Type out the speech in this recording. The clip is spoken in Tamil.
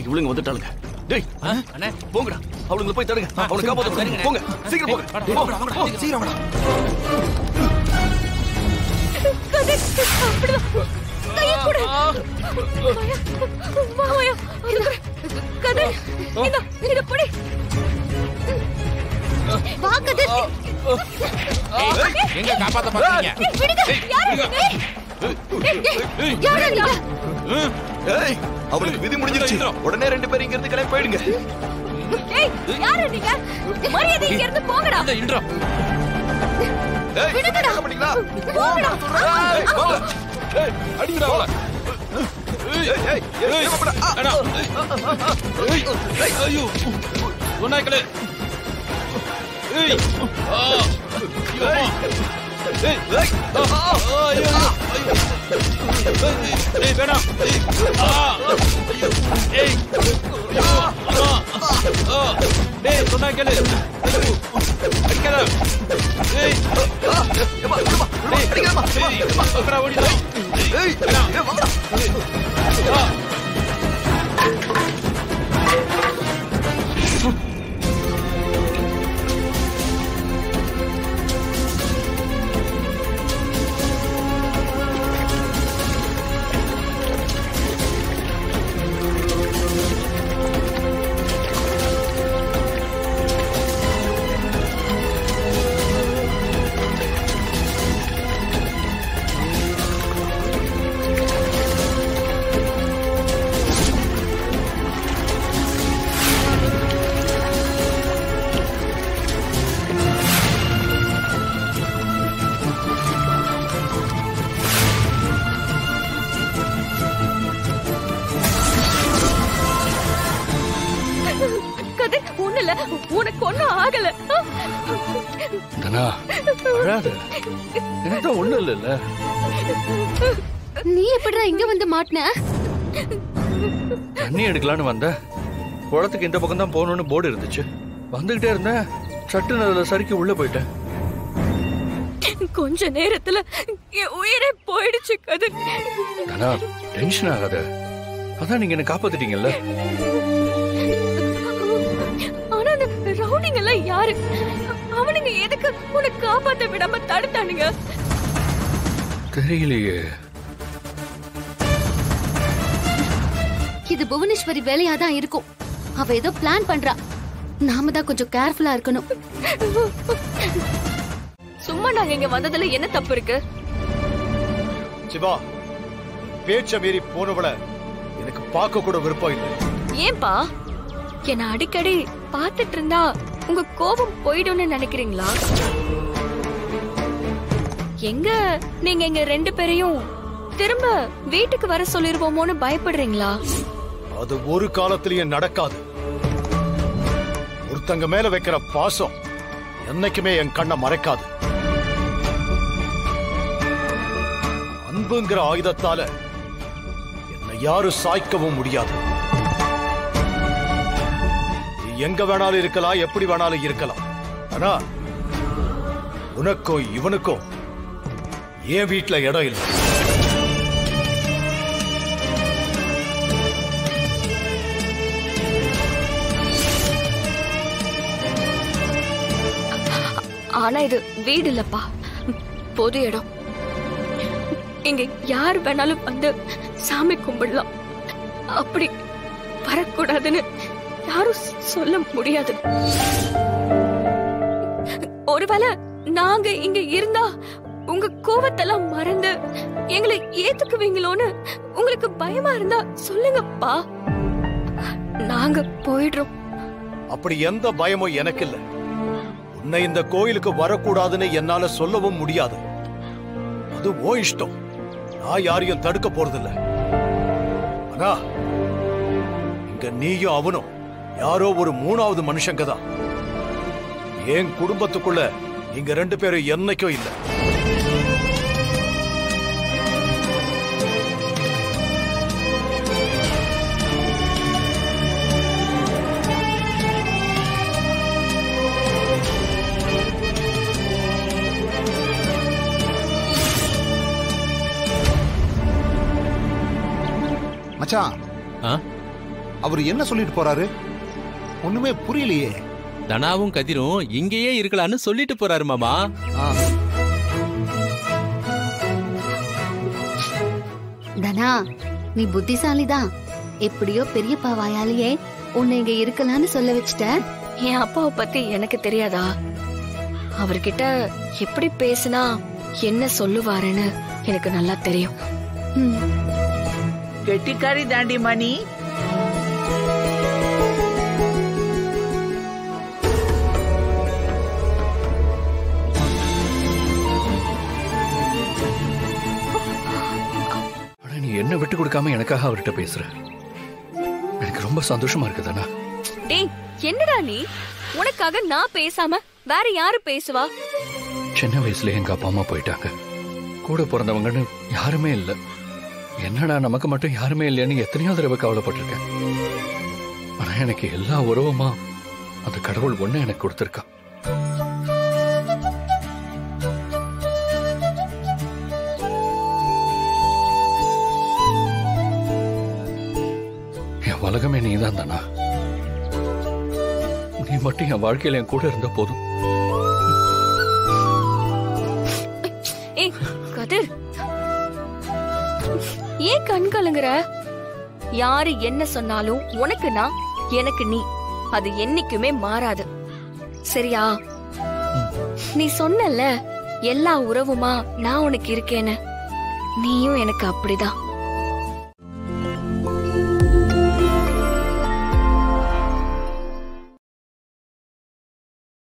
இவளுங்க வந்துட்டாளுங்க. டேய் அண்ணே போங்கடா, அவளுங்களை போய் தடுங்க. அவளை காப்பாத்துங்க. போங்க சீக்கிரம் போங்க. சீக்கிரம் வாடா. கையை கொடு. மாமாயா கதிர், இத புடி. வா கதிர். எங்க காப்பாத்த பாத்தீங்க? விடுங்க. யாரு நீங்க? ஏய் அவளுக்கு விதி முடிஞ்சிருச்சு. உடனே 2 பேரும் இங்க இருந்து கிளம்பி போயிடுங்க. ஏய் யாரு நீங்க? மரியாதை இங்க இருந்து போங்கடா. இந்த இன்றோ. ஏய் விடுங்கடா. போங்கடா. ஏய் போங்க. ஏய் அடிங்கடா அவள. ஏய் போடா. அடா. ஏய் ஐயோ. ஒண்ணாய்களே. ஏய் ஆ ஏய் ஏய் ஐயோ ஏய் வேணாம். ஏய் டேய் சொன்னாங்களே அடிக்கல. ஏய் அடிக்கலாமா? அக்கறா ஓடிடா. ஏய் வாடா. உனக்கு ஒண்ணும் ஆகல. எனக்கு ஒண்ணும் இல்ல. நீ எப்படிடா இங்க வந்து மாட்டின? தண்ணி எடுக்கலான்னு வந்த. குளத்துக்கு இந்த பக்கம் தான் போகணும்னு போர்டு இருந்துச்சு. வந்துகிட்டே இருந்தேன். சட்டுன்னு அதுல சறுக்கி உள்ள போயிட்டேன். கொஞ்ச நேரத்துல என் உயிரே போயிடுச்சு கதிர். டென்ஷன் ஆகாத. அதான் நீங்க என்ன காப்பாத்திட்டீங்கல்ல. ரவுடிங்க எல்லாம் யாரு? அவனுங்க எதுக்கு உன்னை காப்பாத்த விடாம தடுத்தானுங்க? தெரியலையே. இது புவனேஸ்வரி வேலையாதான் இருக்கும். அவ ஏதோ பிளான் பண்றா. நாம தான் கொஞ்சம் கேர்ஃபுல்லா இருக்கணும். சும்மா நாங்க இங்க வந்ததுல என்ன தப்பு இருக்கு? சிவா, பேச்ச மீறி போனவள எனக்கு பார்க்க கூட விருப்பம் இல்லை. ஏன்பா என்ன அடிக்கடி பாத்துட்டு இருந்தா உங்க கோபம் போயிடும்னு நினைக்கிறீங்களா? எங்க நீங்க எங்க 2 பேரையும் திரும்ப வீட்டுக்கு வர சொல்லிருவோமோன்னு பயப்படுறீங்களா? அது ஒரு காலத்திலயும் நடக்காது. ஒருத்தங்க மேல வைக்கிற பாசம் என்னைக்குமே என் கண்ணை மறைக்காது. அன்புங்கிற ஆயுதத்தால என்னை யாரும் சாய்க்கவும் முடியாது. எங்க வேணாலும் இருக்கலாம், எப்படி வேணாலும் இருக்கலாம். ஆனா உனக்கும் இவனுக்கும் என் வீட்டுல இடம் இல்லை. ஆனா இது வீடு இல்லப்பா, பொது இடம். இங்க யார் வேணாலும் வந்து சாமி கும்பிடலாம். அப்படி வரக்கூடாதுன்னு யாரும் சொல்ல முடியாது. ஒருவேளை நாங்க இங்க இருந்தா உங்க கோவத்தெல்லாம் மறந்து எங்களை ஏத்துக்குவீங்களோன்னு உங்களுக்கு பயமா இருந்தா சொல்லுங்கப்பா, நாங்க போயிடுறோம். அப்படி எந்த பயமும் எனக்கு இல்ல. உன்னை இந்த கோயிலுக்கு வரக்கூடாதுன்னு என்னால சொல்லவும் முடியாது. அது ஓ இஷ்டம். நான் யாரையும் தடுக்க போறதில்ல. ஆனா இங்க நீயும் அவனும் யாரோ ஒரு 3வது மனுஷங்க தான். என் குடும்பத்துக்குள்ள நீங்க 2 பேரும் என்னைக்கும் இல்ல. மச்சான், அவர் என்ன சொல்லிட்டு போறாரு? ஒண்ணுமே புரியலையே. தனாவும் கதிரும் இங்கேயே இருக்கலாம்னு சொல்லிட்டு போறாரு மாமா. தனா, நீ புத்திசாலிதான். எப்படியோ பெரியப்பா வாயாலேயே உன்னை இங்க இருக்கலாம்னு சொல்ல வச்சுட்ட. என் அப்பாவை பத்தி எனக்கு தெரியாதா? அவர்கிட்ட எப்படி பேசினா என்ன சொல்லுவாருன்னு எனக்கு நல்லா தெரியும். கெட்டிக்காரி தாண்டி மணி. ஆனா நீ என்ன விட்டு கொடுக்காம எனக்காக அவர்கிட்ட பேசுற. எனக்கு ரொம்ப சந்தோஷமா இருக்குதானா? டேய், என்னடா நீ? உனக்காக நான் பேசாம வேற யாரு பேசுவா? சின்ன வயசுல எங்க அப்பா அம்மா போயிட்டாங்க. கூட பிறந்தவங்கன்னு யாருமே இல்ல. என்னடா நமக்கு மட்டும் யாருமே இல்லையான்னு எத்தனையோ தடவை கவலைப்பட்டிருக்கேன். ஆனா எனக்கு எல்லா உறவுமா அந்த கடவுள் ஒண்ணு எனக்கு கொடுத்திருக்கா. என் உலகமே நீதான் தானா? நீ மட்டும் என் வாழ்க்கையில என் கூட இருந்த போதும். ஏய் கதிர், ஏன் கண் கலங்குற? யாரு என்ன சொன்னாலும் உனக்கு நான், எனக்கு நீ, அது என்னைக்குமே மாறாது. சரியா? நீ சொன்னல எல்லா உறவுமா நான் உனக்கு இருக்கேன்னு, நீயும் எனக்கு அப்படிதான்.